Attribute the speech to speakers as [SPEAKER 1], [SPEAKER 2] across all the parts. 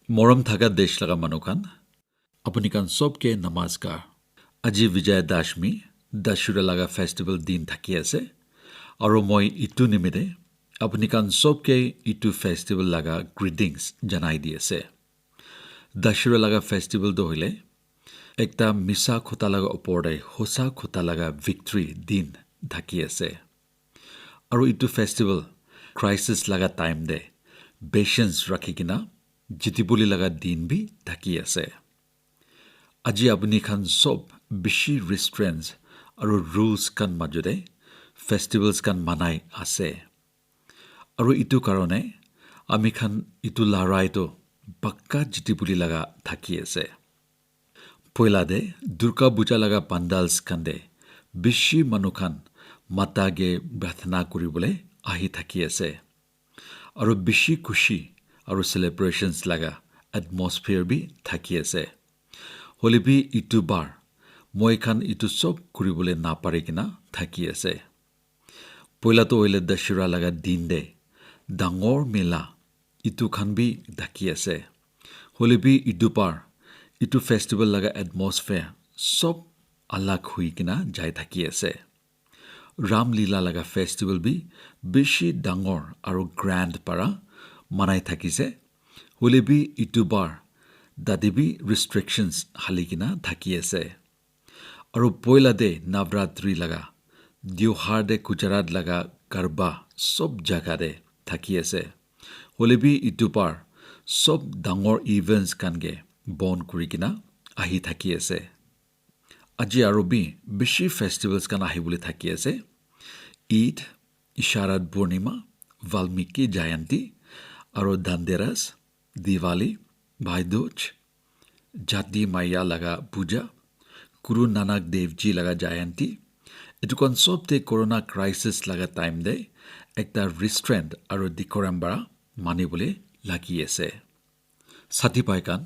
[SPEAKER 1] মৰম থাকা দেশ লগা মানুহখান আপুনি কান সবকে নমস্কাৰ আজি বিজয় দশমী দশহৰা লগা ফেষ্টিভেল দিন থাকি আছে আৰু মই ইটো নিমিত্তে আপুনি কান সবকে ইটো ফেষ্টিভেল লগা গ্ৰিটিংছ জনাই দি আছে দশহৰা লগা ফেষ্টিভেলটো হ'লে একটা মিছা খোটা লগা ওপৰতে সঁচা খোটা লগা ভিক্টৰী দিন থাকি আছে আৰু ইটো ফেষ্টিভেল ক্ৰাইচিছ লগা টাইম দে পেচেন্স ৰাখি কিনা জিতিবলি লগা দিন বি থাকি আছে আজি আপুনি খান সব বেছি ৰেষ্ট্ৰেণ্টছ আৰু ৰুলছ কান মাজতে ফেষ্টিভেলছ কান মানাই আছে আৰু ইটো কাৰণে আমি খান ইটো লৰাইটো পাক্কা জিতিবলি লগা থাকি আছে পইলা দে দুৰ্গা পূজা লগা পাণ্ডালছ খান দে বেছি মানুহ খান মাতাগে প্ৰাৰ্থনা কৰিবলৈ আহি থাকি আছে আৰু বেছি খুশি আৰু সেলিব্ৰেশনছ লগা এটমস্ফিয়াৰ বি থাকি আছে হলে বি ইটো বাৰ মই খান ইটো সব কৰিবলৈ নাপাৰে কিনা থাকি আছে পইলাটো হ'লে দশহৰা লগা দিন দে ডাঙৰ মেলা ইটো খান বি থাকি আছে হলে বি ইটো বাৰ ইটো ফেষ্টিভেল লগা এটমস্ফিয়াৰ সব আলাগ হৈ কিনা যাই থাকি আছে ৰামলীলা লগা ফেষ্টিভেল বি বেছি ডাঙৰ আৰু গ্ৰেণ্ড পাৰা মানাই থাকিছে হলে বি ইটো বাৰ দাদি বি ৰেষ্ট্ৰিকশ্যনছ হালি কিনা থাকি আছে আৰু পইলা দে নৱৰাত্ৰি লগা দেওহাৰ দে গুজৰাট লগা গৰবা সব জাগাতে থাকি আছে হলে বি ইটো বাৰ সব ডাঙৰ ইভেণ্টছ কানগে বন কৰি কিনা আহি থাকি আছে আজি আৰু বি বেছি ফেষ্টিভেলছ কান আহিবলৈ থাকি আছে ঈদ ইশাৰাত পূৰ্ণিমা বাল্মীকি জয়ন্তী আৰু ধনতেৰাছ দিৱালী ভাইদুজ জাতি মায়া লগা পূজা গুৰু নানক দেৱজী লগা জয়ন্তী এইটো কন সবতে কৰোনা ক্ৰাইচিছ লগা টাইম দে একটা ৰিষ্ট্ৰেণ্ট আৰু ডিকৰাম বাৰা মানিবলৈ লাগি আছে ছাতি পাইকান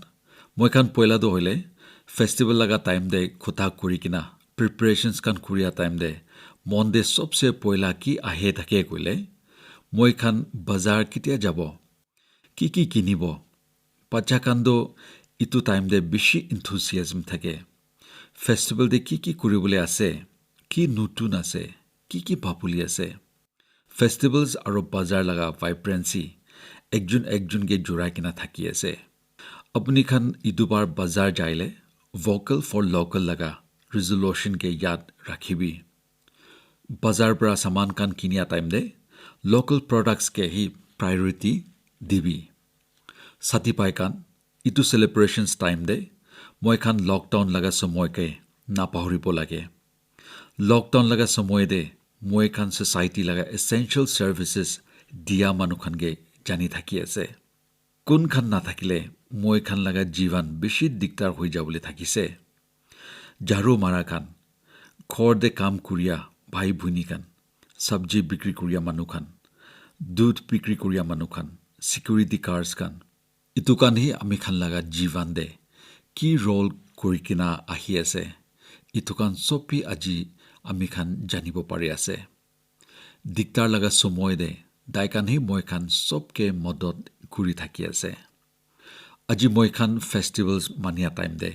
[SPEAKER 1] মই খান পইলাটো হ'লে ফেষ্টিভেল লগা টাইম দে খুটা কৰি কিনা প্ৰিপাৰেশ্যনছ কান কৰিয়া টাইম দে মন দে সবচে পইলা কি আহে থাকে কৈলে মই খান বজাৰ কেতিয়া যাব কি কিনিব বাচ্চা কান্দো ইটো টাইম দে বেছি ইনথুছিয়াজম থাকে ফেষ্টিভেল দে কি কৰিবলৈ আছে কি নতুন আছে কি ভাবুলি আছে ফেষ্টিভেলছ আৰু বজাৰ লগা ভাইব্ৰেঞ্চি একজনকে জোৰাই কিনা থাকি আছে আপুনি খান ইটো বাৰ বজাৰ যাইলে ভোকেল ফৰ লোকেল লগা ৰিজল্যুশ্যনকে ইয়াদ ৰাখিবি বজাৰ পৰা সামান কান কিনিয়া টাইম দে লোকেল প্ৰডাক্টছকে হি প্ৰায়ৰিটি দিবি ছাতি পাইকান ইটো সেলিব্ৰেশ্যনছ টাইম দে মই খান লকডাউন লগা সময়কে নাপাহৰিব লাগে লকডাউন লগা সময় দে মই খান ছ'চাইটি লগা এছেঞ্চিয়েল ছাৰ্ভিচেছ দিয়া মানুহখানকে জানি থাকি আছে কোনখান নাথাকিলে মই খান লগা জীৱন বেছি দিগদাৰ হৈ যাবলৈ থাকিছে ঝাৰু মাৰা খান ঘৰ দে কাম কৰিয়া ভাই ভনী খান চব্জি বিক্ৰী কৰিয়া মানুহ খান দুধ বিক্ৰী কৰিয়া মানুহ খান চিকিউৰিটি গাৰ্ডছ খান ইটো কাৰণেই আমি খান লগা জীৱন দে কি ৰোল কৰি কিনা আহি আছে ইটো কান চবি আজি আমি খান জানিব পাৰি আছে দিগদাৰ লগা সময় দে দাই কাৰণেই মই খান চবকে মদত ঘূৰি থাকি আছে আজি মই খান ফেষ্টিভেলছ মানিয়া টাইম দে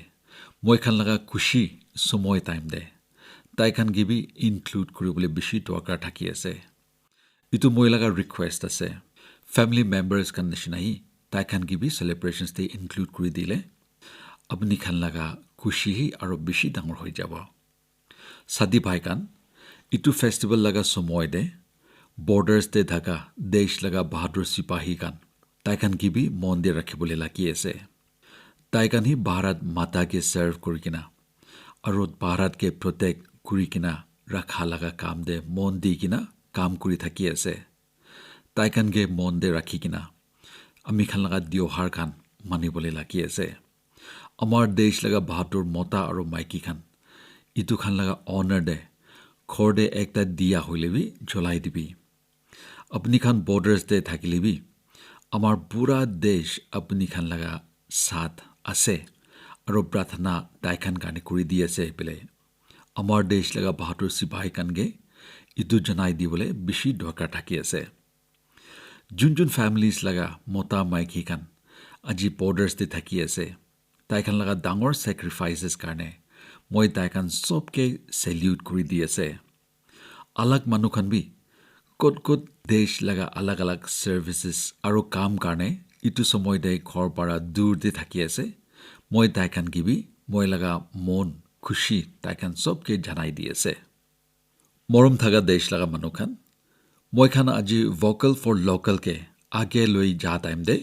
[SPEAKER 1] মই খান লগা খুশি সময় টাইম দে তাই খান গিবি ইনক্লুড কৰিবলৈ বেছি দৰকাৰ থাকি আছে ইটো মই লগা ৰিকুৱেষ্ট আছে ফেমিলি মেম্বাৰ্ছ খান নিচিনাই তাই খান গিবি সেলিব্ৰেশ্যনছ দে ইনক্লুড কৰি দিলে আপুনি খান লগা খুশি আৰু বেছি ডাঙৰ হৈ যাব ছাদি ভাইকান ইটো ফেষ্টিভেল লগা সময় দে বৰ্ডাৰ্ছ দে থাকা দেশ লগা বাহাদুৰ চিপাহী খান তাই খান গিবি মন দে ৰাখিবলৈ লাগি আছে তাই খান হি ভাৰত মাতাকে ছাৰ্ভ কৰি কিনা আৰু ভাৰতকে প্ৰটেক্ট কৰি কিনা ৰখা লগা কাম দে মন দি কিনা কাম কৰি থাকি আছে তাই খানকে মন দে ৰাখি কিনা আমি খান লগা দেওহাৰ খান মানিবলৈ লাগি আছে আমাৰ দেশ লগা বাহাদুৰ মতা আৰু মাইকী খান ইটো খান লগা অনাৰ দে ঘৰ দে একটা দিয়া হ'লে বি জ্বলাই দিবি আপুনি খান বৰ্ডাৰ্ছ দে থাকিলে বি আমাৰ পুৰা দেশ আপুনি খান লগা সাথ আছে আৰু প্ৰাৰ্থনা তাই খান কাৰণে কৰি দি আছে পেলে আমাৰ দেশ লগা বাহাদুৰ চিপাহী খানগে ইটো জনাই দিবলৈ বেছি দৰকাৰ থাকি আছে যোন ফেমিলিজ লগা মতা মাইকী খান আজি বৰ্ডাৰ্ছ দি থাকি আছে তাইখান লগা ডাঙৰ ছেক্ৰিফাইচেছ কাৰণে মই তাইখান চবকে চেলিউট কৰি দি আছে আলাগ মানুহখান বি ক'ত দেশ লগা আলাগ আলাগ ছাৰ্ভিচেছ আৰু কাম কাৰণে ইটো সময় দে ঘৰ পৰা দূৰ দি থাকি আছে মই তাইখান কিবি মই লগা মন খুশি তাইখান চবকে জনাই দি আছে মৰম থাকা দেশ লগা মানুহখান মই খান আজি ভোকেল ফৰ লোকেলকে আগে লৈ যা টাইম দে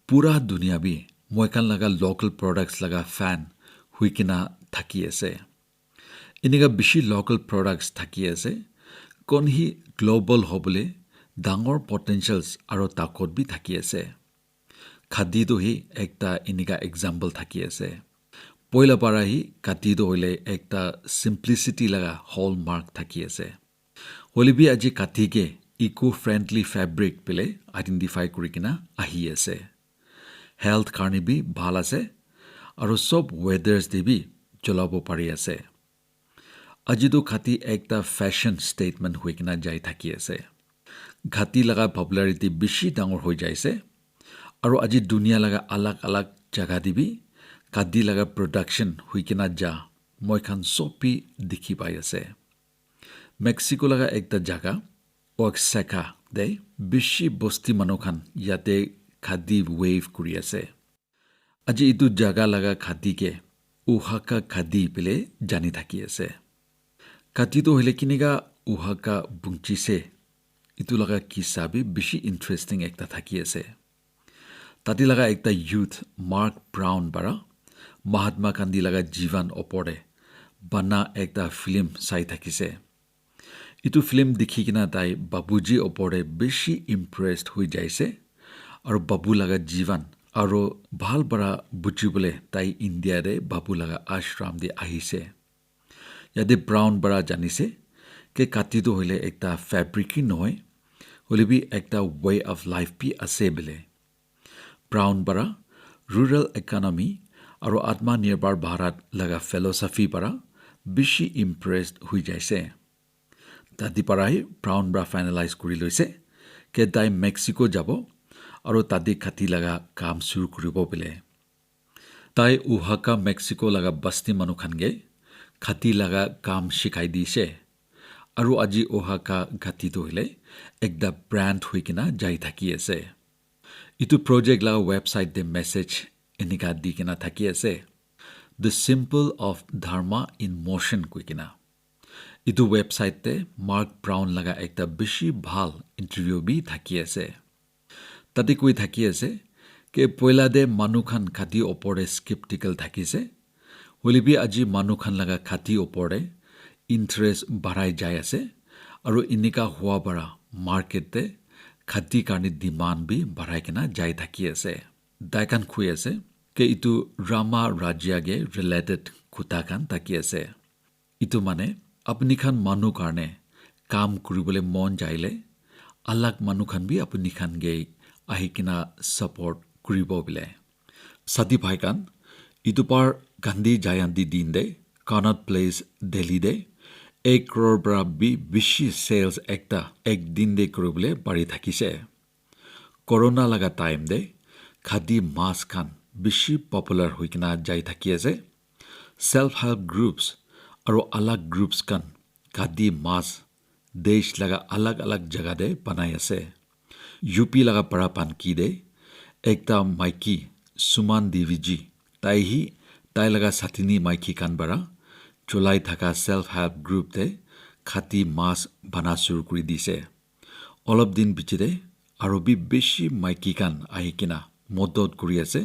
[SPEAKER 1] পুৰা দুনিয়া বি মই খান লগা লোকেল প্ৰডাক্টছ লগা ফেন হুই কিনা থাকি আছে এনেকা বেছি লোকেল প্ৰডাক্টছ থাকি আছে কনহি গ্লোবাল হ'বলৈ ডাঙৰ পটেনচিয়েলছ আৰু তাকত বি থাকি আছে খাদীটো হি একটা এনেকা এক্সাম্পল থাকি আছে পইলা পৰা হি কাটিটো হ'লে একটা চিম্পলিচিটি লগা হলমাৰ্ক থাকি আছে হলিবি আজি কাটিকে ইকো ফ্ৰেণ্ডলি ফেব্ৰিক পেলে আইডেণ্টিফাই কৰি কিনা আহি আছে হেল্থ কাৰণে বি ভাল আছে আৰু সব ৱেডাৰ্ছ দি বি চলাব পাৰি আছে আজিতো খাতি একটা ফেশ্বন ষ্টেটমেণ্ট হৈ কিনা যাই থাকি আছে ঘাটি লগা পপুলাৰিটি বেছি ডাঙৰ হৈ যাইছে আৰু আজি দুনিয়া লগা আলাগ আলাগ জাগা দিবি কাটি লগা প্ৰডাকশ্যন হৈ কিনা যা মই খান চবি দেখি পাই আছে মেক্সিকো লগা একটা জাগা ওয়াক্সাকা দে বেছি বস্তি মানুহখান ইয়াতে খাদি ৱেভ কৰি আছে আজি ইটো জাগা লগা খাদিকে উহাকা খাদি পেলে জানি থাকি আছে কাটিটো হ'লে কিনিকা উহাকা বুঞ্চিছে ইটো লগা কিচাবি বেছি ইণ্টাৰেষ্টিং একটা থাকি আছে তাতে লগা একটা ইউথ মাৰ্ক ব্ৰাউন বাৰা মহাত্মা গান্ধী লগা জীৱন ওপৰে বানা একটা ফিল্ম চাই থাকিছে ইটো ফিল্ম দেখি কিনা তাই বাবুজী ওপৰে বেছি ইম্প্ৰেছড হৈ যাইছে আৰু বাবু লগা জীৱন আৰু ভাল বাৰা বুজিবলৈ তাই ইণ্ডিয়াৰে বাবু লগা আশ্ৰম দি আহিছে ইয়াতে ব্ৰাউন বাৰা জানিছে কে কাটিটো হ'লে একটা ফেব্ৰিকি নহয় হ'লে বি একটা ৱে অফ লাইফ বি আছে বোলে ব্ৰাউন বাৰা ৰুৰেল ইকনমি আৰু আত্মনিৰ্ভৰ ভাৰত লগা ফিলচফি বাৰা বেছি ইম্প্ৰেছড হৈ যাইছে তাতে পৰাই ব্ৰাউন বাৰা ফাইনেলাইজ কৰি লৈছে কে তাই মেক্সিকো যাব আৰু তাতে খাতি লগা কাম শুৰু কৰিব বোলে তাই উহাকা মেক্সিকো লগা বস্তি মানুহখানগে খাতি লগা কাম শিকাই দিছে আৰু আজি উহাকা ঘাটিটো হ'লে একটা ব্ৰেণ্ড হৈ কিনা যাই থাকি আছে ইটো প্ৰজেক্ট লগা ৱেবছাইট দে মেছেজ এনেকা দি কিনা থাকি আছে the simple of Dharma in motion কৈ কিনা ইটো ৱেবছাইটতে মাৰ্ক ব্ৰাউন লগা একটা বেছি ভাল ইণ্টাৰভিউ বি থাকি আছে তাতে কৈ থাকি আছে কে পইলা দে মানুহখান খাতি ওপৰে স্কেপ্টিকেল থাকিছে হলিবি আজি মানুহখান লগা খাতি ওপৰে ইণ্টাৰেষ্ট বাঢ়াই যাই আছে আৰু এনেকা হোৱা বাৰা মাৰ্কেটতে খাতি কাৰণে ডিমাণ্ড বি বাঢ়াই কিনা যাই থাকি আছে দাইকান কৈ আছে কে ইটো ৰামা ৰাজ্যাগে ৰিলেটেড খুটাখান থাকি আছে ইটো মানে আপুনি খান মানুহ কাৰণে কাম কৰিবলৈ মন যাইলে আলাগ মানুহখান বি আপুনি খান গে আহি কিনা ছাপৰ্ট কৰিব বোলে সাথী ভাইকান ইটো পাৰ গান্ধী জয়ন্তী দিন দে কনট প্লেচ দিল্লী দে 1 crore পৰা বেছি চেলছ একটা একদিন দে কৰিবলৈ পাৰি থাকিছে কৰোনা লগা টাইম দে খাদী মাছ খান বেছি পপুলাৰ হৈ কিনা যাই থাকি আছে সেল্ফ হেল্প গ্ৰুপছ আৰু আলাগ গ্ৰুপছ খান খাদী মাছ দেশ লগা আলাগ আলাগ জাগা দে বনাই আছে ইউপি লগা পৰা পানকি দে একটা মাইকী সুমান দেৱীজী তাই লগা সাথিনী মাইকী খান বাৰা চলাই থকা সেল্ফ হেল্প গ্ৰুপ দে খাতি মাছ বনা শুৰু কৰি দিছে অলপ দিন পিছতে আৰু বেছি মাইকী খান আহি কিনা মদত কৰি আছে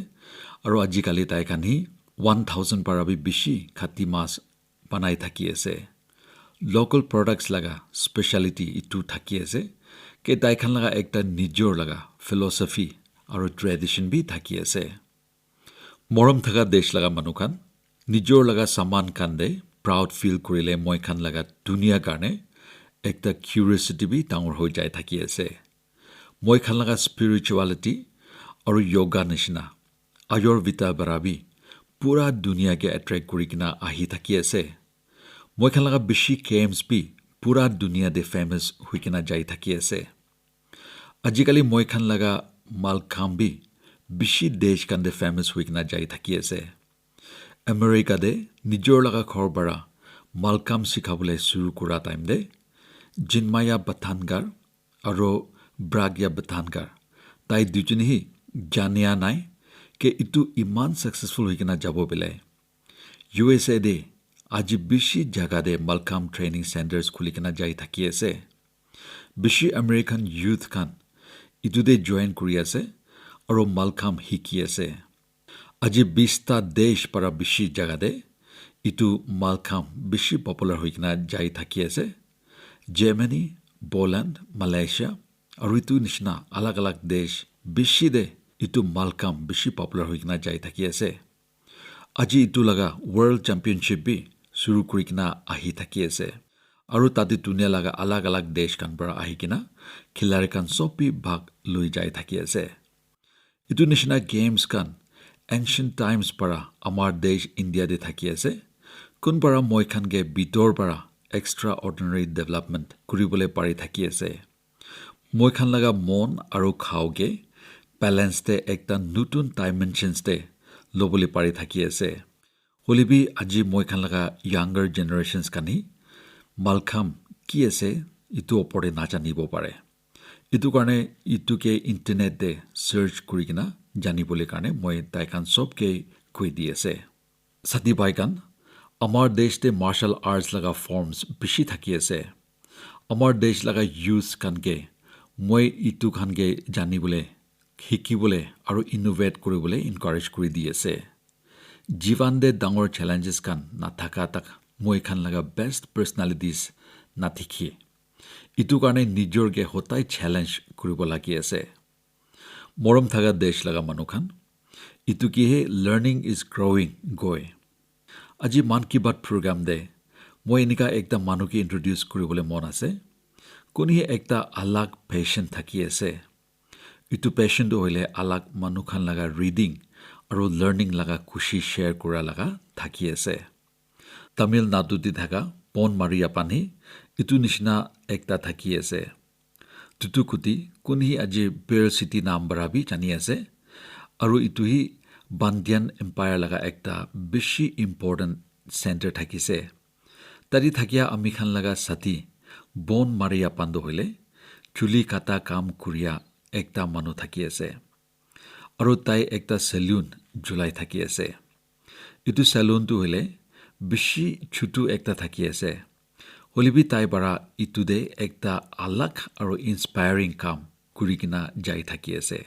[SPEAKER 1] আৰু আজিকালি তাই খানি 1000 পৰা বেছি খাতি মাছ বনাই থাকি আছে লোকেল প্ৰডাক্টছ লগা স্পেশালিটি ইটো থাকি আছে কে তাই খান লগা একটা নিজৰ লগা ফিলচফি আৰু ট্ৰেডিশ্যন বি থাকি আছে মৰম থকা দেশ লগা মানুহখান নিজৰ লগা সামান খান দে প্ৰাউড ফিল কৰিলে মই খান লগা দুনিয়া কাৰণে একটা কিউৰিয়ছিটি বি ডাঙৰ হৈ যাই থাকি আছে মই খান লগা স্পিৰিচুৱেলিটি আৰু যোগা নিচিনা আয়ুৰ্বেদা বাৰাবি পুৰা দুনিয়াকে এট্ৰেক্ট কৰি কিনা আহি থাকি আছে মই খান লগা বেছি কেম্পছ বি পুৰা দুনিয়া দে ফেমাছ হৈ কিনা যাই থাকি আছে আজিকালি মই খান লগা মালখাম বি বেছি দেশ কান্দে ফেমাছ হৈ কিনা যাই থাকি আছে আমেৰিকাতে নিজৰ লগা ঘৰ বাৰা মালকাম শিকাবলৈ শুৰু কৰা টাইম দে জিনমায়া বাথানগাৰ আৰু ব্ৰাগয়া বাথানগাৰ তাই দুজনেই জানিয়া নাই কে ইটো ইমান সাকসেসফুল হৈ কিনা যাব বেলে USA দে আজি বেছি জাগাতে মালকাম ট্ৰেইনিং চেণ্টাৰ্ছ খুলি কিনা যাই থাকি আছে বেছি আমেৰিকান ইউথ খান ইটোতে জয়েন কৰি আছে আৰু মালকাম শিকি আছে আজি 20টা দেশ পৰা বেছি জাগাতে ইটো মালকাম বেছি পপুলাৰ হৈ কিনা যাই থাকি আছে জাৰ্মানী পোলেণ্ড মালয়েছিয়া আৰু ইটো নিচিনা আলাগ আলাগ দেশ বেছি দে ইটো মালকাম বেছি পপুলাৰ হৈ কিনা যাই থাকি আছে আজি ইটো লগা ৱৰ্ল্ড চেম্পিয়নশ্বিপ বি শুৰু কৰি কিনা আহি থাকি আছে আৰু তাতে দুনিয়া লগা আলাগ আলাগ দেশ কান পৰা আহি কিনা খিলাৰী কান চবি ভাগ লৈ যাই থাকি আছে ইটো নিচিনা গেমছ কান এনশিয়েন্ট টাইমছ পৰা আমাৰ দেশ ইণ্ডিয়াতে থাকি আছে কোন পৰা মই খানগে বিতৰ পৰা এক্সট্ৰা অৰ্ডিনাৰী ডেভেলপমেণ্ট কৰিবলৈ পাৰি থাকি আছে মই খান লগা মন আৰু খাওগে বেলেন্সতে একটা নতুন ডাইমেনশ্যনতে ল'বলৈ পাৰি থাকি আছে হলিবি আজি মই খান লগা ইয়াংগাৰ জেনেৰেশ্যনছ কানি মালখাম কি আছে ইটো ওপৰে নাজানিব পাৰে ইটো কাৰণে ইটোকে ইণ্টাৰনেটে সাৰ্চ কৰি কিনা জানিবলৈ কাৰণে মই তাইখান চবকে কৈ দি আছে সাথী ভাইকান আমাৰ দেশতে মাৰ্শাল আৰ্টছ লগা ফৰ্মছ বেছি থাকি আছে আমাৰ দেশ লগা ইউথ খানকে মই ইটো খানকে জানিবলৈ শিকিবলৈ আৰু ইনোভেট কৰিবলৈ ইনকাৰেজ কৰি দি আছে জীৱান দে ডাঙৰ চেলেঞ্জেছ খান নাথাকা তাক মই খান লগা বেষ্ট পাৰ্চনেলিটিজ নাথাকি ইটো কাৰণে নিজৰকে হতাই চেলেঞ্জ কৰিব লাগি আছে মৰম থাকা দেশ লগা মানুহ খান ইটো কিহে লাৰ্নিং ইজ গ্ৰ'ৱিং গৈ আজি মান কি বাত প্ৰগ্ৰাম দে মই এনেকা একটা মানুহকে ইন্ট্ৰডিউচ কৰিবলৈ মন আছে কোনহে একটা আলাগ পেশ্যন থাকি আছে ইটো পেশ্যনটো হ'লে আলাগ মানুহ খান লগা ৰিডিং আৰু লাৰ্নিং লগা খুশি শ্বেয়াৰ কৰা লগা থাকি আছে তামিলনাডুতে থাকা পন মাৰিয়া পানী ইটো নিচিনা একটা থাকি আছে টুটুকুটি কোনহি আজি বেৰ চিটি নাম বৰাবি জানি আছে আৰু ইটোহি বান্দিয়ান এম্পায়াৰ লগা একটা বেছি ইম্পৰ্টেণ্ট চেণ্টাৰ থাকিছে তাৰি থাকিয়া আমি খান লগা সাথী বন মাৰিয়া পাণ্ডু হ'লে চুলি কাটা কাম কৰিয়া একটা মানুহ থাকি আছে আৰু তাই একটা চেলুন জুলাই থাকি আছে ইটো চেলুনটো হ'লে বেছি ছুটু একটা থাকি আছে হলিবি তাই বাৰা ইটো দে একটা আলাগ আৰু ইনস্পায়াৰিং কাম কৰি কিনা যাই থাকি আছে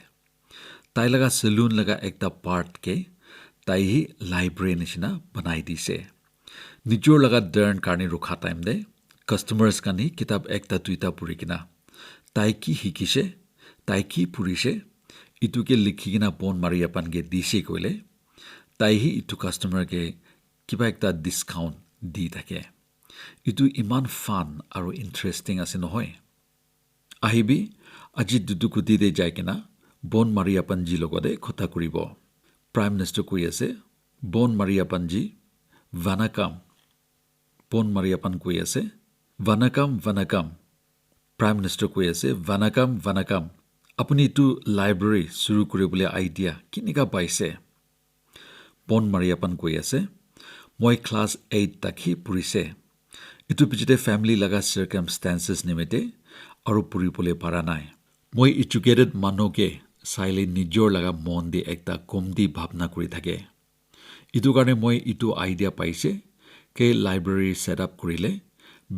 [SPEAKER 1] তাই লগা চেলুন লগা একটা পাৰ্টকে তাই লাইব্ৰেৰী নিচিনা বনাই দিছে নিজৰ লগা ডাৰ্ণ কাৰণে ৰখা টাইম দে কাষ্টমাৰ্ছ কানি কিতাপ একটা দুইটা পঢ়ি কিনা তাই কি শিকিছে তাই কি পঢ়িছে ইটোকে লিখি কিনা বন মাৰি আপানকে দিছে কৈলে তাই ইটো কাষ্টমাৰকে কিবা একটা ডিছকাউণ্ট দি থাকে ইটো ইমান ফান আৰু ইণ্টাৰেষ্টিং আছে নহয় আহিবি আজি দুটুকুটিতে যাই কিনা বন মাৰিয়া পাঞ্জি লগতে কথা কৰিব প্ৰাইম মিনিষ্টাৰ কৈ আছে বন মাৰিয়া পাঞ্জি ভানাকাম বন মাৰিয়া পান কৈ আছে ভানাকাম ভানাকাম প্ৰাইম মিনিষ্টাৰ কৈ আছে ভানাকাম ভানাকাম আপুনি ইটো লাইব্ৰেৰী শুৰু কৰিবলৈ আইডিয়া কেনেকা পাইছে বন মাৰিয়া পান কৈ আছে মই ক্লাছ 8 তাকি পঢ়িছে ইটো পিছতে ফেমিলি লগা চাৰ্কামষ্টেন্সেছ নিমিতে আৰু পঢ়িবলৈ পৰা নাই মই এডুকেটেড মানুহকে চাইলে নিজৰ লগা মন দি একটা কমদি ভাৱনা কৰি থাকে ইটো কাৰণে মই ইটো আইডিয়া পাইছে কে লাইব্ৰেৰী ছেট আপ কৰিলে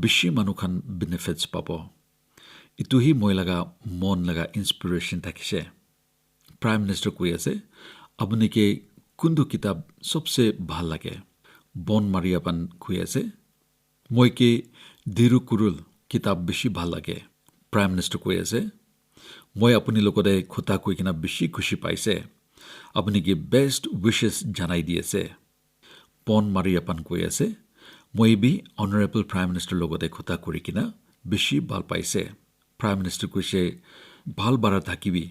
[SPEAKER 1] বেছি মানুহখান বেনিফিটছ পাব ইটোহি মই লগা মন লগা ইনস্পিৰেশ্যন থাকিছে প্ৰাইম মিনিষ্টাৰ কৈ আছে আপুনি কে কোনটো কিতাপ সবচে ভাল লাগে বন মাৰিয়াপান কৈ আছে মই কে দিৰুকুৰুল কিতাপ বেছি ভাল লাগে প্ৰাইম মিনিষ্টাৰ কৈ আছে মই আপুনি লগতে কথা কৈ কিনা বেছি খুশি পাইছে আপুনি কি বেষ্ট উইশেছ জানাই দি আছে বন মাৰিয়াপান কৈ আছে মই বি অনাৰেবল প্ৰাইম মিনিষ্টাৰ লগতে কথা কৰি কিনা বেছি ভাল পাইছে প্ৰাইম মিনিষ্টাৰ কৈছে ভাল বাৰা থাকিবি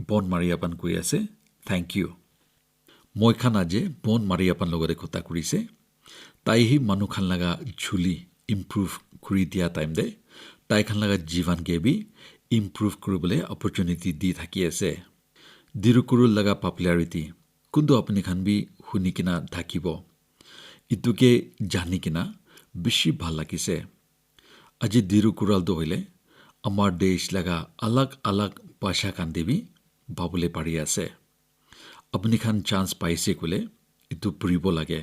[SPEAKER 1] বন মাৰিয়াপান কৈ আছে থেংক ইউ মই খান আজি বন মাৰিয়াপান লগতে কথা কৰিছে তাইহি মানুহ খান লগা ঝুলি ইম্প্ৰুভ কৰি দিয়া টাইম দে তাই খান লগা জীৱন গেবি ইম্প্ৰুভ কৰিবলৈ অপৰচুনিটি দি থাকি আছে Dirukuru laga popularity kundu apni khan bi huni kina thakibo ituke jani kina bishi bhal lagise aji Dirukural do hoile amar desh laga alag alag bhasha kan debi babule pari ase apni khan chance paise kule itu puribo lage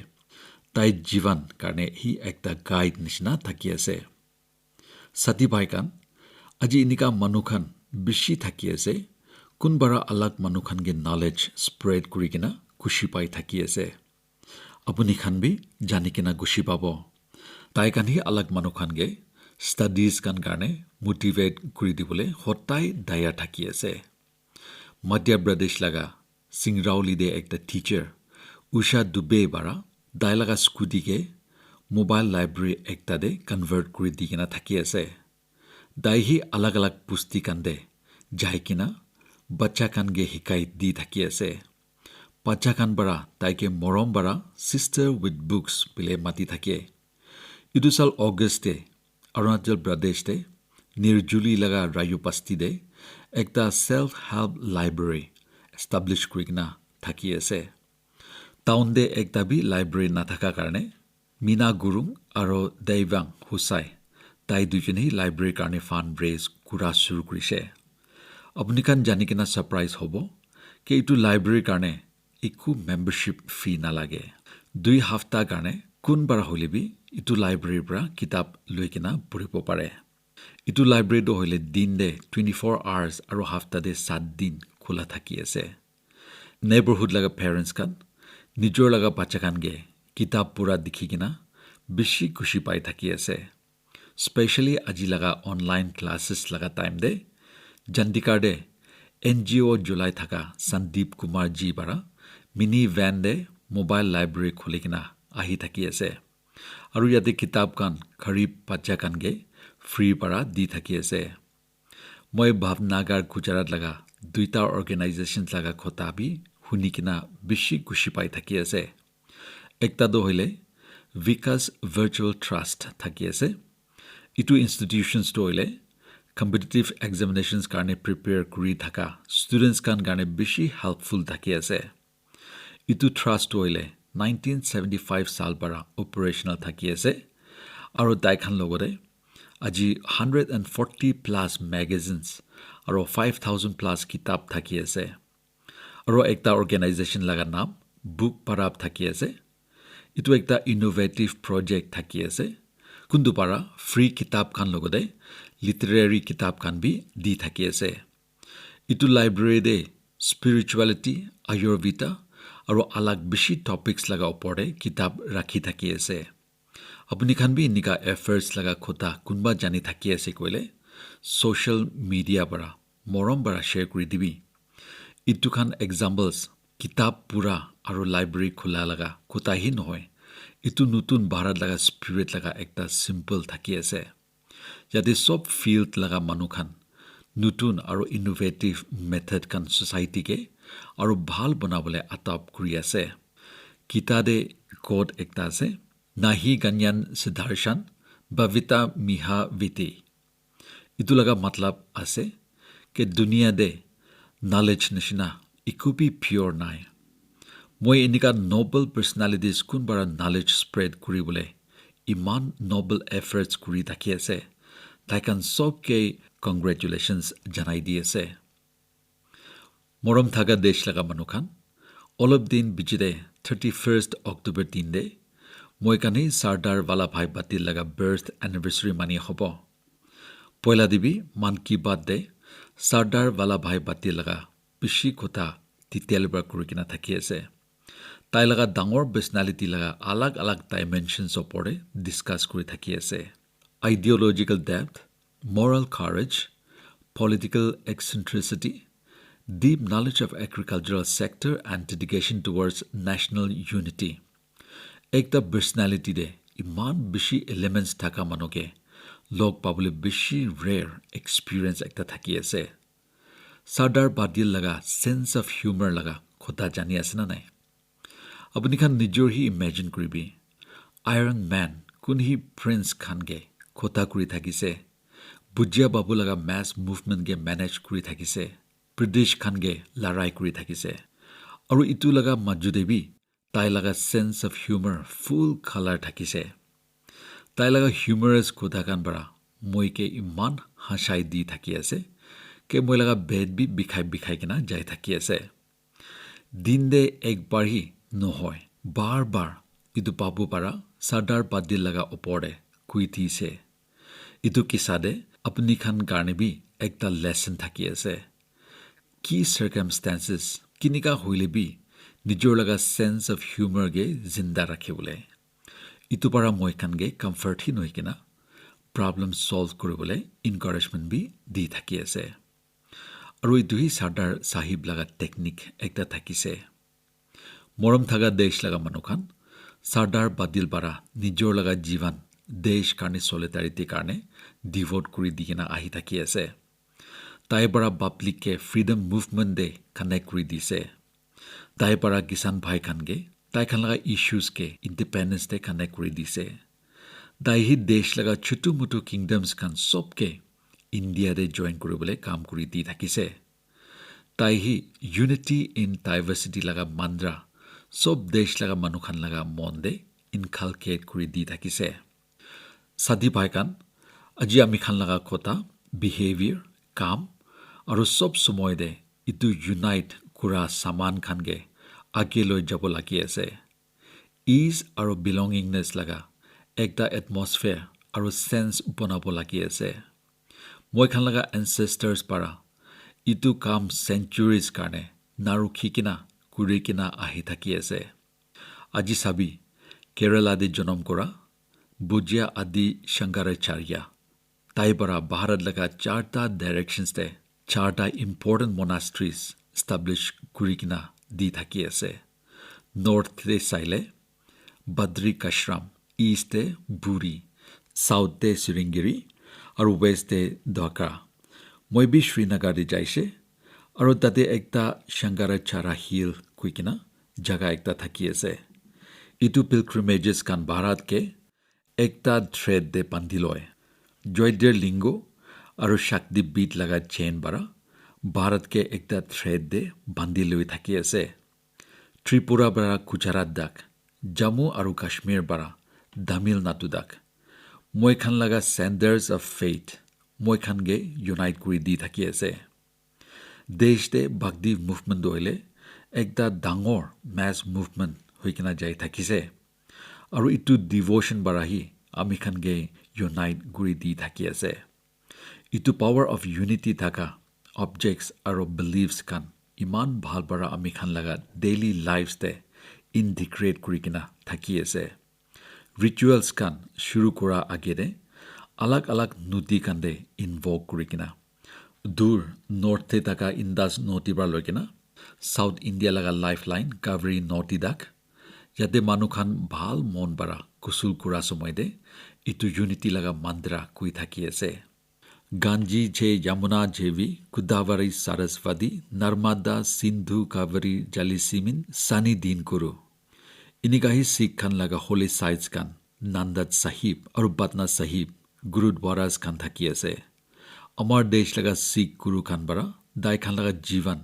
[SPEAKER 1] tai jivan karne hi ekta guide nishina thaki ase sati bhai kan aji inika manukhan bishi thaki ase kunbara alag manukhan ge knowledge spread kuri kina kushi pai thaki ase apuni khan bi jani kina kushi pabo tai kan hi alag manukhan ge studies kan karne motivate kuri dibole hotai daya thaki ase Madhya Pradesh laga Singrauli de ekta teacher Usha Dubey bara dai laga scooty ke mobile library ekta de convert kuri di kina thaki ase dai hi alag alag pusti kan de jai kina bacha kan ge hikai di thaki ase bacha kan bara tai ke morom bara sister with books bile mati thake idu sal August de Arunachal Pradesh de Nirjuli laga Rayu Pasti de ekta self help library establish kurikna thaki ase town de ekta bi library na thaka karne Mina Gurung aro Devang Husai tai dujeni library karne fund raise kura shuru kurise apni kan jani kina surprise hobo ke itu library karne iku membership fee na lage 2 hafta karne kun bar holebi itu library pra kitab loikina puribo pare itu library do hoile din de 24 hours aro hafta de 7 din khula thaki ase neighborhood laga parents kan nijor laga bacha kan ge kitab pura dikhi kina bishi kushi pai thaki ase especially aji laga online classes laga time de Jandikar de NGO July thaka Sandeep Kumar ji bara mini van de mobile library khulikina ahi thaki ase aru yate kitab kan kharib bacha kan ge free para di thaki ase moi Bhavnagar Gujarat laga duita organizations laga khota bi hunikina bishi kushi pai thaki ase ekta do hoile Vikas Virtual Trust thaki ase itu institutions to hoile competitive examinations karne prepare kuri thaka students kan karne bishi helpful thaki ase itu trust hoile 1975 sal bara operational thaki ase aro dai khan logore aji 140 plus magazines aro 5000 plus kitab thaki ase aro ekta organization laga naam book parab thaki ase itu ekta innovative project thaki ase kundu para free kitab khan logode literary kitab khan bi di thaki ase itu library de spirituality ayurveda aro alag bishi topics laga opore kitab rakhi thaki ase apni khan bi nika efforts laga khota kunba jani thaki ase koile social media bara morom bara share kuri dibi itu khan examples kitab pura aro library khula laga khota hi noy itu nutun bharat laga spirit laga ekta simple thaki ase yate sob field laga manu khan nutun aro innovative method kan society ke aro bhal banabole atap kuri ase kita de code ekta ase nahi ganyan siddharshan bhavita miha viti itu laga matlab ase ke dunia de knowledge nishina ikubi pure nai moi inika noble personalities kun bara knowledge spread kuri bole iman noble efforts kuri thaki ase tai kan sob ke congratulations janai di ase morom thaga desh laga manukhan olop din bijide 31st October din de moi kani Sardar Vallabhbhai Patel laga birth anniversary mani hobo poila dibi man ki baat de Sardar Vallabhbhai Patel laga bishi khota detail bra kurikina thaki ase tai laga dangor personality laga alag alag dimensions opore discuss kuri thaki ase ideological depth moral courage political eccentricity deep knowledge of agricultural sector and dedication towards national unity ekta personality de iman bishi elements thaka manoke log pabule bishi rare experience ekta thaki ase Sardar Patel laga sense of humor laga khota jani ase na nai apni khan nijor hi imagine kuribi Iron Man kun hi Prince Khan ge khota kuri thakise Bujia Babu laga mass movement ge manage kuri thakise British খানগে লৰাই কৰি থাকিছে আৰু ইটো লগা মাজুদেৱী তাই লগা sense of humour full colour থাকিছে তাই লগা হিউমাৰাছ কথা কান bara মইকে ইমান হাসাই দি থাকি আছে কে মই লগা বেদ বি বিখাই কিনা যাই থাকি আছে দিন দে একবাৰ হি নহয় বাৰ ইটো পাবো পাৰা সৰ্দাৰ পাটিল লগা ওপৰে কুই থিছে ইটো কিসাদে আপুনি খান কাৰণে বি একটা লেসন থাকি আছে কি সাৰ্কামস্টেন্সেস কিনিকা হইলে বি নিজৰ লগা সেন্স অফ হিউমাৰ গে জিন্দা ৰাখিবলে ইটো পাৰা মই খানগে কমফৰ্ট হি নহয় কিনা প্ৰবলেম সলভ কৰিবলৈ এনকাৰেজমেন্ট বি দি থাকি আছে আৰু ইটোহি সৰ্দাৰ সাহিব লগা টেকনিক একটা থাকিছে মৰম থাকা দেশ লগা মানুহখান সৰ্দাৰ পাটিল পাৰা নিজৰ লগা জীৱন দেশ কাৰণে সলিডাৰিটি কাৰণে ডিভোট কৰি দি কিনা আহি থাকি আছে তাই পাৰা পাব্লিকে ফ্ৰীডম মুভমেন্ট দে কানেক্ট কৰি দিছে তাই পাৰা কিষাণ ভাই খানগে তাই খান লগা ইস্যুজ কে ইণ্ডিপেণ্ডেন্স দে কানেক্ট কৰি দিছে তাই হি দেশ লগা ছোটো মোটো কিংডমছ খান সবকে ইণ্ডিয়া দে জইন কৰিবলৈ কাম কৰি দি থাকিছে তাই হি ইউনিটি ইন ডাইভাৰ্চিটি লগা মন্ত্ৰা সব দেশ লগা মানুহখান লগা মন দে ইনকালকেট কৰি দি থাকিছে সাদি ভাইকান আজি আমি খান লগা কথা বিহেভিয়াৰ কাম আৰু সব সময় দে ইটো ইউনাইট কৰা সামান খানগে আগে লৈ যাব লাগি আছে ইজ আৰু বিলংগিংনেছ লগা একটা এটমস্ফিয়াৰ আৰু সেন্স বনাব লাগি আছে মই খান লগা এনসেষ্টাৰ্ছ পাৰা ইটো কাম সেঞ্চুৰিজ কাৰণে নাৰুখি কিনা কৰি কিনা আহি থাকি আছে আজি চাবি কেৰালা দে জনম কৰা বুজিয়া আদি শংকৰাচাৰ্য তাই পাৰা ভাৰত লগা চাৰটা ডাইৰেকশ্যনছ দে চাৰটা ইম্পৰ্টেণ্ট মনাষ্ট্ৰিজ এষ্টাব্লিছ কৰি কিনা দি থাকি আছে নৰ্থ দে চাইলে বদ্ৰিকাশ্ৰম ইষ্ট দে বুৰি সাউথ দে শৃংগেৰী আৰু ৱেষ্ট দে দ্বাৰকা মই বি শ্ৰীনগৰ দি যাইছে আৰু তাতে একটা শংকৰাচাৰ্য হিল কৈ কিনা জাগা একটা থাকি আছে ইটো পিলগ্ৰিমেজেছ কান ভাৰতকে একটা থ্ৰেড দে বান্ধি লয় জয়দেৰ লিংগ আৰু শক্তি বিট লগা চেইন বাৰা ভাৰতকে একটা থ্ৰেড দে বান্ধি লৈ থাকি আছে ত্ৰিপুৰা বাৰা গুজৰাট দাক জম্মু আৰু কাশ্মীৰ বাৰা তামিলনাডু দাক মই খান লগা চেণ্ডাৰ্ছ অফ ফেইথ মই খানগে ইউনাইট কৰি দি থাকি আছে দেশ দে ভক্তি মুভমেণ্ট হইলে একটা ডাঙৰ মেছ মুভমেণ্ট হৈ কিনা যাই থাকিছে আৰু ইটো ডিভোশ্যন বাৰাহি আমি খানগে ইউনাইট কৰি দি থাকি আছে ইটো পাৱাৰ অফ ইউনিটি থাকা অবজেক্টছ আৰু বিলিভছ খান ইমান ভাল বাৰা আমি খান লগা ডেইলি লাইফছ দে ইণ্টিগ্ৰেট কৰি কিনা থাকি আছে ৰিচুৱেলছ খান শুৰু কৰা আগেৰে আলাগ আলাগ নদী খান দে ইনভল্ভ কৰি কিনা দূৰ নৰ্থে থাকা ইণ্ডাছ নদী পৰা লৈ কিনা সাউথ ইণ্ডিয়া লগা লাইফ লাইন কাভেৰী নদী দাক ইয়াতে মানুহখান ভাল মন বাৰা কুচুল কৰা সময় দে ইটো ইউনিটি লগা মন্ত্ৰা কৈ থাকি আছে গাঞ্জি যে যমুনা জেভি গোদাৱৰী সৰস্বতী নৰ্মদা সিন্ধু কাভেৰী জালিচিমিন সানি দিন কৰো ইনিকাহি শিখ খান লগা হোলি সাইটছ খান নন্দত সাহিব আৰু পাটনা সাহিব গুৰুদ্বাৰাজ খান থাকি আছে আমাৰ দেশ লগা শিখ গুৰু খান বাৰা দাই খান লগা জীৱন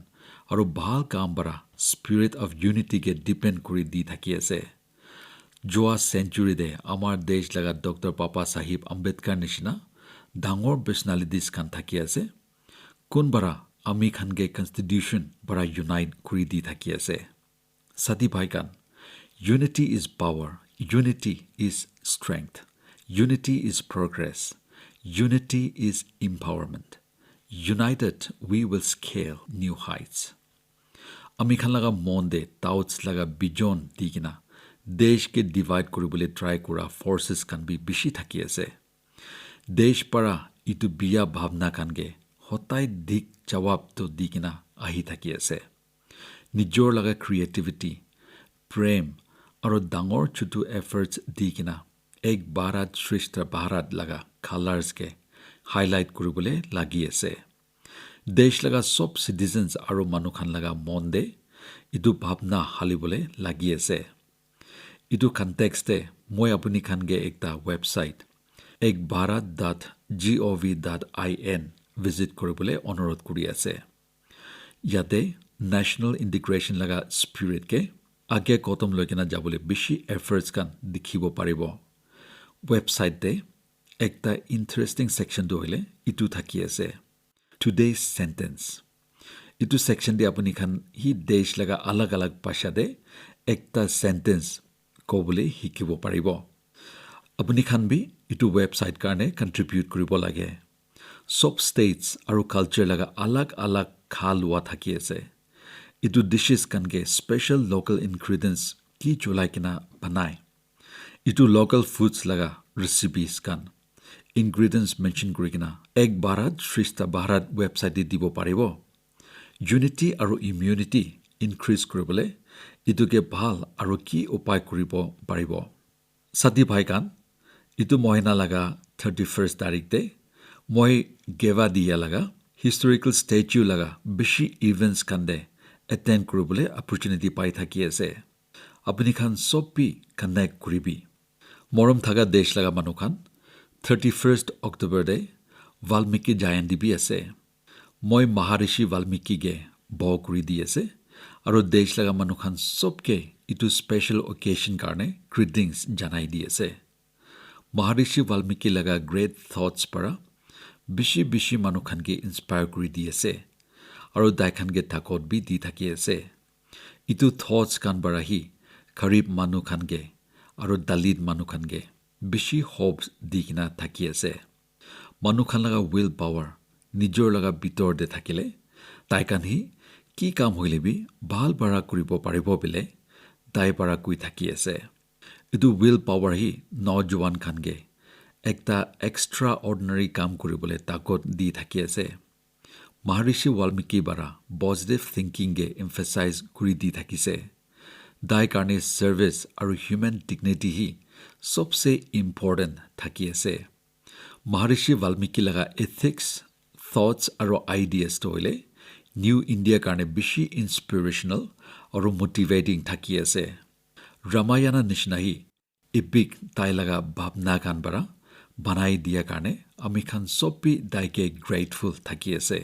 [SPEAKER 1] আৰু ভাল কাম বাৰা স্পিৰিট অফ ইউনিটি কে ডিপেণ্ড কৰি দি থাকি আছে যোৱা চেঞ্চুৰী দে আমাৰ দেশ লগা ডক্টৰ পাপা সাহিব আম্বেদকাৰ নিচিনা ডাঙৰ পাৰ্চনেলিটিজ খান থাকি আছে কোন বাৰা আমি খানগে কনষ্টিটিউশ্যন বাৰা ইউনাইট কৰি দি থাকি আছে সাথী ভাইকান unity is power unity is strength unity is progress unity is empowerment united we will scale new heights আমি খান লগা মন দে টাউটছ লগা বিজন দি কিনা দেশকে ডিভাইড কৰিবলৈ ট্ৰাই কৰা ফৰ্চেছ খান বি বেছি থাকি আছে দেশ পাৰা ইটো বিয়া ভাৱনা খানগে হতাই দিক জবাবটো দি কিনা আহি থাকি আছে নিজৰ লগা ক্ৰিয়েটিভিটি প্ৰেম আৰু ডাঙৰ ছোটো এফৰ্টছ দি কিনা এক ভাৰত শ্ৰেষ্ঠ ভাৰত লগা কালাৰ্ছকে হাইলাইট কৰিবলৈ লাগি আছে দেশ লগা সব চিটিজেন্স আৰু মানুহখান লগা মন দে ইটো ভাৱনা হালিবলৈ লাগি আছে ইটো কনটেক্সটে মই আপুনি খানগে একটা ৱেবছাইট ekbharat.gov.in ভিজিট কৰিবলৈ অনুৰোধ কৰি আছে ইয়াতে নেশ্যনেল ইণ্টিগ্ৰেশ্যন লগা স্পিৰিটকে আগে কদম লৈ কিনে যাবলৈ বেছি এফৰ্টছ কান দেখিব পাৰিব ৱেবছাইটতে একটা ইণ্টাৰেষ্টিং ছেকশ্যনটো হ'লে ইটো থাকি আছে টুডেজ চেণ্টেন্স ইটো ছেকশ্যন দি আপুনি খান সি দেশ লগা আলাগ আলাগ ভাষাতে একটা চেণ্টেন্স ক'বলৈ শিকিব পাৰিব আপুনি খান বি ইটো ৱেবছাইট কাৰণে কণ্ট্ৰিবিউট কৰিব লাগে চব ষ্টেটছ আৰু কালচাৰ লগা আলাগ আলাগ খা লোৱা থাকি আছে ইটো ডিছেছ কানকে স্পেচিয়েল লোকেল ইনগ্ৰিডিয়েণ্টছ কি জ্বলাই কিনা বনায় ইটো লোকেল ফুডছ লগা ৰেচিপিছ কান ইনগ্ৰিডিয়েণ্টছ মেনশ্যন কৰি কিনা এক ভাৰত শ্ৰেষ্ঠ ভাৰত ৱেবছাইটে দিব পাৰিব ইউনিটি আৰু ইমিউনিটি ইনক্ৰিজ কৰিবলৈ ইটোকে ভাল আৰু কি উপায় কৰিব পাৰিব সাথী ভাইকান ইটো মহিনা লগা 31 তাৰিখতে মই গেৱা দিয়া লগা হিষ্টৰিকেল ষ্টেচু লগা বেছি ইভেণ্টছ কান্দে এটেণ্ড কৰিবলৈ অপৰচুনিটি পাই থাকি আছে আপুনি খান চব বি কানেক্ট কৰিবি মৰম থকা দেশ লগা মানুহ খান 31 অক্টোবৰতে বাল্মীকি জয়ন্তী বি আছে মই মহাৰিষি বাল্মীকিকে ব কৰি দি আছে আৰু দেশ লগা মানুহ খান চবকে ইটো স্পেচিয়েল অকেশ্যন কাৰণে গ্ৰিটিংছ জনাই দি আছে মহাৰিষি বাল্মীকি লগা গ্ৰেট থটছ পৰা বেছি মানুহ খানকে ইনস্পায়াৰ কৰি দি আছে আৰু দাইখানকে থাকত বি দি থাকি আছে ইটো থটছ কান বাৰাহি গৰীব মানুহ খানকে আৰু দলিত মানুহ খানকে বেছি হোপ দি কিনা থাকি আছে মানুহ খান লগা উইল পাৱাৰ নিজৰ লগা ভিতৰতে থাকিলে তাইকানহি কি কাম হ'লে বি ভাল বাৰা কৰিব পাৰিব বোলে তাই বাৰা কৈ থাকি আছে এইটো উইল পাৱাৰ হি নজৱান খানকে একটা এক্সট্ৰা অৰ্ডিনাৰী কাম কৰিবলৈ তাকত দি থাকি আছে মহাৰিষি বাল্মীকি বাৰা পজিটিভ থিংকিংকে এমফেচাইজ কৰি দি থাকিছে দাই কাৰণে ছাৰ্ভিচ আৰু হিউমেন ডিগনিটি হি চবচে ইম্পৰ্টেণ্ট থাকি আছে মহাৰিষি বাল্মীকি লগা এথিক্স থটছ আৰু আইডিয়াছটো হ'লে নিউ ইণ্ডিয়াৰ কাৰণে বেছি ইনস্পিৰেশ্যনেল আৰু মটিভেটিং থাকি আছে ৰামায়ণৰ নিচিনাহি এপিক তাই লগা ভাৱনা কান বাৰা বনাই দিয়াৰ কাৰণে আমি খান চবি দাইকে গ্ৰেটফুল থাকি আছে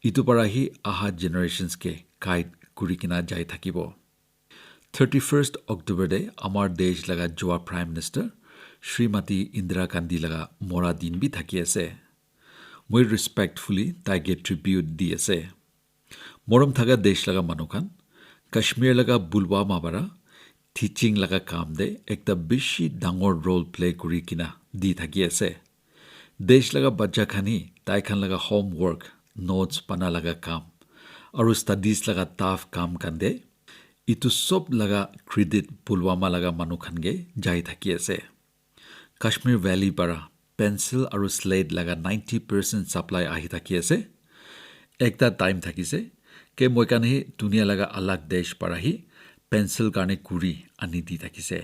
[SPEAKER 1] ইটো পৰা হি আহা জেনেৰেশ্যনছকে গাইড কৰি কিনা যাই থাকিব 31 অক্টোবৰতে আমাৰ দেশ লগা যোৱা প্ৰাইম মিনিষ্টাৰ শ্ৰীমতী ইন্দিৰা গান্ধী লগা মৰা দিন বি থাকি আছে মই ৰেছপেক্টফুলি তাইকে ট্ৰিবিউট দি আছে মৰম থকা দেশ লগা মানুহ খান কাশ্মীৰ লগা পুলৱামা বাৰা টিচিং লগা কাম দে একটা বেছি ডাঙৰ ৰোল প্লে কৰি কিনা দি থাকি আছে দেশ লগা বাচ্চা খানি তাইখান লগা হোমৱৰ্ক নোটছ বনা লগা কাম আৰু ষ্টাডিজ লগা টাফ কাম কান্দে ইটো চব লগা ক্ৰেডিট পুলৱামা লগা মানুহ খানকে যাই থাকি আছে কাশ্মীৰ ভেলী পৰা পেন্সিল আৰু স্লেট লগা 90% ছাপ্লাই আহি থাকি আছে একটা টাইম থাকিছে কে মই কানহি দুনিয়া লগা আলাগ দেশ পৰাহি পেন্সিল কাৰণে কুৰি আনি দি থাকিছে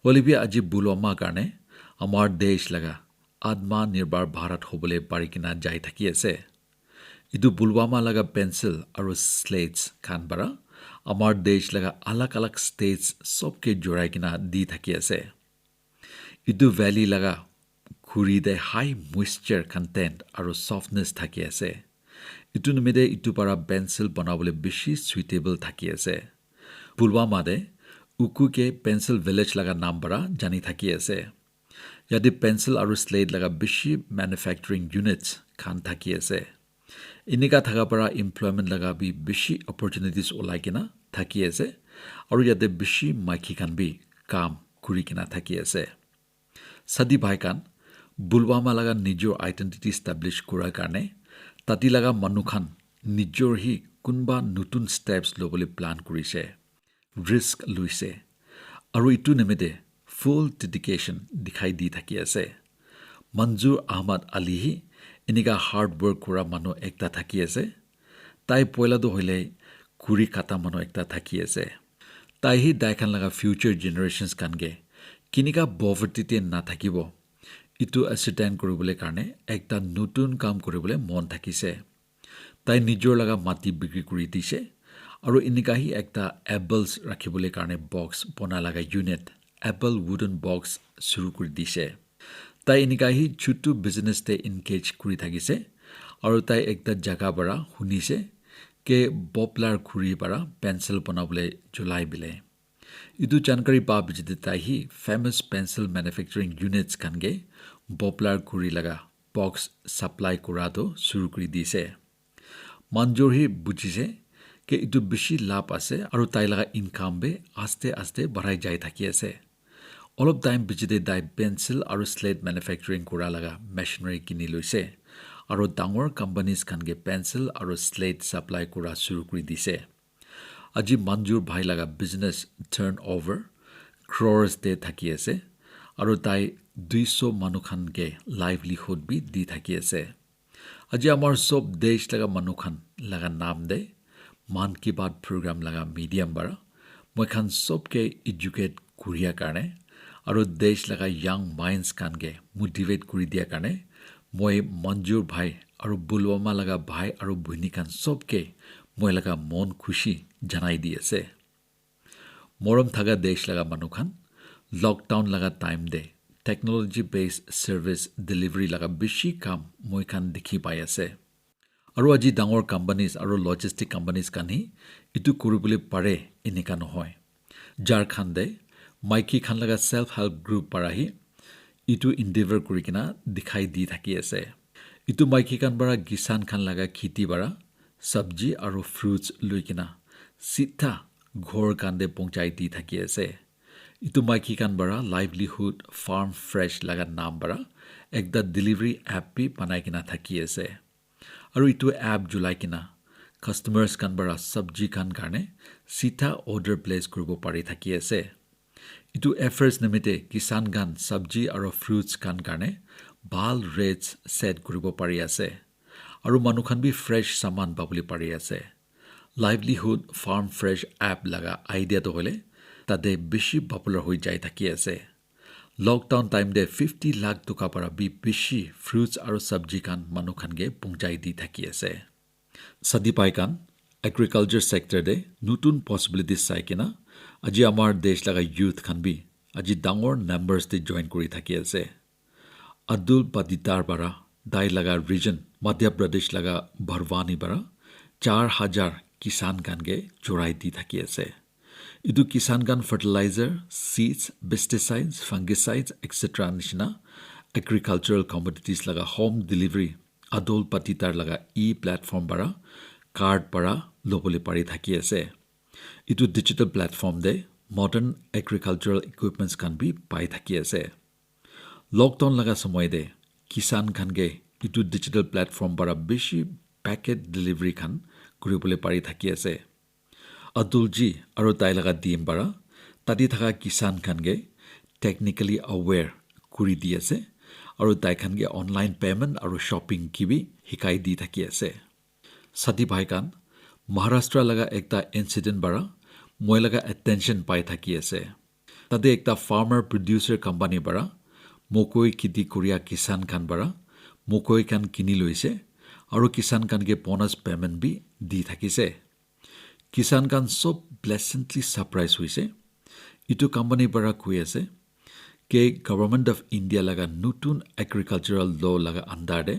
[SPEAKER 1] হলিবি আজি পুলৱামা কাৰণে আমাৰ দেশ লগা আত্মনিৰ্ভৰ ভাৰত হ'বলৈ পাৰি কিনা যাই থাকি আছে ইটো পুলৱামা লগা পেন্সিল আৰু স্লেটছ খান বাৰা আমাৰ দেশ লগা আলাগ আলাগ ষ্টেটছ চবকে জোৰাই কিনা দি থাকি আছে ইটো ভেলী লগা ঘূৰিতে হাই মইশ্চাৰ কণ্টেণ্ট আৰু ছফ্টনেছ থাকি আছে ইটো নিমিত্তে ইটো পৰা পেন্সিল বনাবলৈ বেছি চুইটেবল থাকি আছে পুলৱামাতে উকুকে পেন্সিল ভিলেজ লগা নাম পৰা জানি থাকি আছে ইয়াতে পেন্সিল আৰু স্লেট লগা বেছি মেনুফেক্সাৰিং ইউনিটছ খান থাকি আছে এনেকা থকা পৰা এমপ্লয়মেণ্ট লগা বি বেছি অপৰচুনিটিছ ওলাই কিনা থাকি আছে আৰু ইয়াতে বেছি মাইকী খান বি কাম কৰি কিনা থাকি আছে সাদী ভাইকান পুলৱামা লগা নিজৰ আইডেণ্টিটি ষ্টাব্লিছ কৰাৰ কাৰণে তাতি লগা মানুহ খান নিজৰ হি কোনোবা নতুন ষ্টেপছ ল'বলৈ প্লান কৰিছে ৰিস্ক লৈছে আৰু ইটো নিমিত্তে ফুল ডেডিকেশ্যন দেখাই দি থাকি আছে মঞ্জুৰ আহমদ আলিহি এনেকা হাৰ্ড ৱৰ্ক কৰা মানুহ একটা থাকি আছে তাই পইলাটো হ'লে কুৰি কাটা মানুহ একটা থাকি আছে তাইহি দাইখান লগা ফিউচাৰ জেনেৰেশ্যনছ কানকে কেনেকা পভাৰ্টিতে নাথাকিব ইটো এচিটেন কৰিবলৈ কাৰণে একটা নতুন কাম কৰিবলৈ মন থাকিছে তাই নিজৰ লগা মাটি বিক্ৰী কৰি দিছে আৰু এনেকাহি একটা এপলছ ৰাখিবলৈ কাৰণে বক্স বনা লগা ইউনিট এপল উডেন বক্স শুৰু কৰি দিছে তাই এনেকাহি ছোটো বিজনেছতে এনগেজ কৰি থাকিছে আৰু তাই একটা জাগা পৰা শুনিছে কে পপুলাৰ ঘূৰি পৰা পেন্সিল বনাবলৈ জুলাই বিলে ইটো জানকাৰী পা বিজিতে তাইহি ফেমাছ পেন্সিল ম্যানুফ্যাকচাৰিং ইউনিটছ কানগে পপুলাৰ ঘূৰি লগা বক্স সাপ্লাই কৰাটো শুৰু কৰি দিছে মঞ্জুৰহি বুজিছে কে ইটো বেছি লাভ আছে আৰু তাই লগা ইনকাম বে আস্তে আস্তে বঢ়াই যাই থাকি আছে অলপ টাইম বিজিতে তাই পেন্সিল আৰু স্লেট ম্যানুফ্যাকচাৰিং কৰা লগা মেচিনাৰী কিনি লৈছে আৰু ডাঙৰ কোম্পানীজ কানগে পেন্সিল আৰু স্লেট সাপ্লাই কৰা শুৰু কৰি দিছে আজি মঞ্জুৰ ভাই লগা বিজনেছ টাৰ্ন অভাৰ ক্ৰ'ৰ্ছ দে থাকি আছে আৰু তাই 200 মানুহখানকে লাইভলিহুড বি দি থাকি আছে আজি আমাৰ সব দেশ লগা মানুহখান লগা নাম দে মান কি বাত প্ৰগ্ৰাম লগা মিডিয়াম বাৰা মই খান সবকে এডুকেট কৰিয়া কাৰণে আৰু দেশ লগা ইয়াং মাইণ্ডছ কানগে মোটিভেট কৰি দিয়া কাৰণে মই মঞ্জুৰ ভাই আৰু বুলৱামা লগা ভাই আৰু ভূনিকান সবকে মই লগা মন খুশি জানাই দি আছে মৰম থাকা দেশ লগা মানুহখান লকডাউন লগা টাইম দে টেকনলজি বেস সাৰ্ভিস ডেলিভাৰী লগা বেছি কাম মই খান দেখি পাই আছে আৰু আজি ডাঙৰ কোম্পানীজ আৰু লজিষ্টিক কোম্পানীজ কানি ইটো কৰিবলৈ পাৰে এনেকা নহয় যাৰ খান দে মাইকি খান লগা সেল্ফ হেল্প গ্ৰুপ পাৰাহি ইটো ইনডিভাৰ কৰি কিনা দেখাই দি থাকি আছে ইটো মাইকি খান বাৰা কিষান খান লগা খেতি বাৰা সবজি আৰু ফ্ৰুটছ লৈ কিনা চিধা ঘৰ কান্দে পਹੁঁচাই দি থাকি আছে ইটো মাইকি খান বাৰা লাইভলিহুড ফাৰ্ম ফ্ৰেছ লগা নাম বাৰা একটা ডেলিভাৰী এপ বি বনাই কিনা থাকি আছে আৰু ইটো এপ জুলাই কিনা কাষ্টমাৰ্ছ খান বাৰা সবজি খান কাৰণে চিধা অৰ্ডাৰ প্লেচ কৰিব পাৰি থাকি আছে ইটো এফাৰ্স নিমিতে কিষান গান সবজি আৰু ফ্ৰুটছ খান কাৰণে ভাল ৰেটছ সেট কৰিব পাৰি আছে আৰু মানুহখান বি ফ্ৰেছ সামান পাবলৈ পাৰি আছে লাইভলিহুড ফাৰ্ম ফ্ৰেছ এপ লগা আইডিয়াটো হ'লে তাতে বেছি পপুলাৰ হৈ যাই থাকি আছে লকডাউন টাইম দে 50 লাখ টকা পৰা বি বেছি ফ্ৰুটছ আৰু সবজি খান মানুহখানকে পਹੁঁচাই দি থাকি আছে সাদি পাইকান এগ্ৰিকালচাৰ সেক্টৰ দে নতুন পসিবিলিটিজ চাই কিনা আজি আমাৰ দেশ লগা ইউথ খান বি আজি ডাঙৰ নাম্বাৰছ দি জইন কৰি থাকি আছে আব্দুল পাদিতাৰ বাৰা দাই লগা ৰিজন মধ্য প্ৰদেশ লগা ভৰৱানী বাৰা 4000 কিষান গানকে জোৰাই দি থাকি আছে ইটো কিষান গান ফাৰ্টিলাইজাৰ সিডছ পেষ্টিসাইডছ ফাংগিসাইডছ এটসেট্ৰা নিচিনা এগ্ৰিকালচাৰাল কমোডিটিজ লগা হোম ডেলিভাৰী আব্দুল পাদিতাৰ লগা প্লেটফৰ্ম বাৰা কাৰ্ড বাৰা ল'বলৈ পাৰি থাকি আছে ইটো ডিজিটেল প্লেটফৰ্ম দে মডাৰ্ণ এগ্ৰিকালচাৰাল ইকুইপমেণ্টছ খান বি পাই থাকি আছে লকডাউন লগা সময় দে কিষান খানকে ইটো ডিজিটেল প্লেটফৰ্ম বাৰা বেছি পেকেট ডেলিভাৰী খান কৰিবলৈ পাৰি থাকি আছে আব্দুলজি আৰু তাই লগা ডিম বাৰা তাতে থকা কিষান খানকে টেকনিকেলি আৱেৰ কৰি দি আছে আৰু তাই খানকে অনলাইন পেমেণ্ট আৰু শ্বপিং কিবি শিকাই দি থাকি আছে সাথী ভাইকান মহাৰাষ্ট্ৰ লগা একটা ইনসিডেন্ট বাৰা মই লগা এটেনশন পাই থাকি আছে তাতে একটা ফাৰ্মাৰ প্ৰডিউচাৰ কোম্পানী বাৰা মকৈ খেতি কৰিয়া কিষান খান বাৰা মকৈ খান কিনি লৈছে আৰু কিষান খানকে বোনাছ পেমেণ্ট বি দি থাকিছে কিষান খান সব প্লেজেন্টলি সাৰপ্ৰাইজ হৈছে ইটো কোম্পানী বাৰা কৈ আছে কে গভৰ্ণমেণ্ট অফ ইণ্ডিয়া লগা নতুন এগ্ৰিকালচাৰাল ল লগা আণ্ডাৰ দে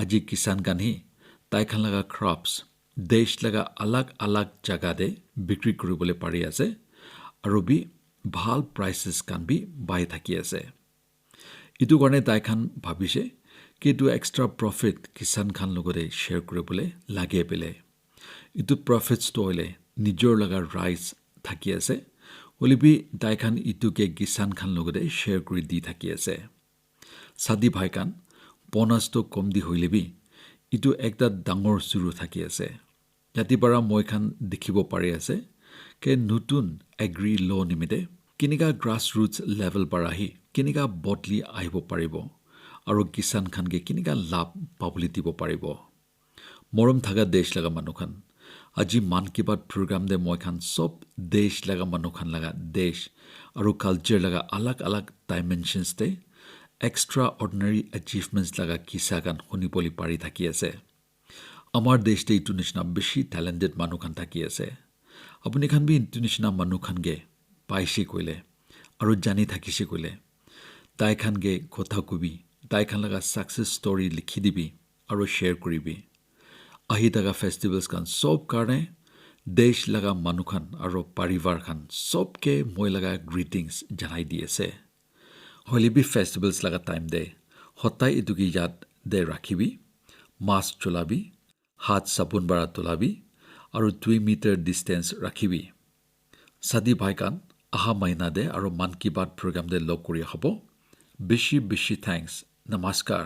[SPEAKER 1] আজি কিষান খান হি তাই খান লগা ক্ৰপছ দেশ লগা আলাগ আলাগ জাগা দে বিক্ৰী কৰিবলৈ পাৰি আছে আৰু বি ভাল প্ৰাইচেছ কান বি বাই থাকি আছে ইটো কাৰণে তাই খান ভাবিছে কি এইটো এক্সট্ৰা প্ৰফিট কিষান খান লগতে শ্বেয়াৰ কৰিবলৈ লাগে পেলে ইটো প্ৰফিটছটো হ'লে নিজৰ লগা ৰাইজ থাকি আছে হ'লে বি তাই খান ইটোকে কিষান খান লগতে শ্বেয়াৰ কৰি দি থাকি আছে সাদি ভাইকান বোনাছটো কম দি হ'লে বি ইটো একটা ডাঙৰ চুৰু থাকি আছে ইয়াতে পৰা মই খান দেখিব পাৰি আছে কে নতুন এগ্ৰি ল নিমিতে কেনেকা গ্ৰাছ ৰুটছ লেভেল পৰা আহি কেনেকা বদলি আহিব পাৰিব আৰু কিষান খানকে কেনেকা লাভ পাবলৈ দিব পাৰিব মৰম থাকা দেশ লগা মানুহখান আজি মান কি বাত প্ৰগ্ৰাম দে মই খান সব দেশ লগা মানুহখান লগা দেশ আৰু কালচাৰ লগা আলাগ আলাগ ডাইমেনশ্যনছ দে এক্সট্ৰা অৰ্ডিনাৰী এচিভমেণ্টছ লগা কিছা গান শুনিবলৈ পাৰি থাকি আছে আমাৰ দেশতে ইটো নিচিনা বেছি টেলেণ্টেড মানুহখান থাকি আছে আপুনি খান বি ইটো নিচিনা মানুহখানকে পাইছে কৈলে আৰু জানি থাকিছে কৈলে তাই খানকে কথা কবি তাই খান লগা ছাকচেছ ষ্টৰি লিখি দিবি আৰু শ্বেয়াৰ কৰিবি আহি থকা ফেষ্টিভেলছ খান সব কাৰণে দেশ লগা মানুহ খান আৰু পৰিবাৰ খান সবকে মই লগা গ্ৰিটিংছ জনাই দি আছে হলিবি ফেষ্টিভেলছ লগা টাইম দে সদায় ইটোকে ইয়াত দে ৰাখিবি মাস্ক চলাবি হাত চাবোন বাৰা তোলাবি আৰু 2 মিটাৰ ডিষ্টেঞ্চ ৰাখিবি সাদি ভাইকান আহা মাইনা দে আৰু মান কি বাত প্ৰগ্ৰাম দে লগ কৰি হ'ব বেছি বেছি থেংকছ নমস্কাৰ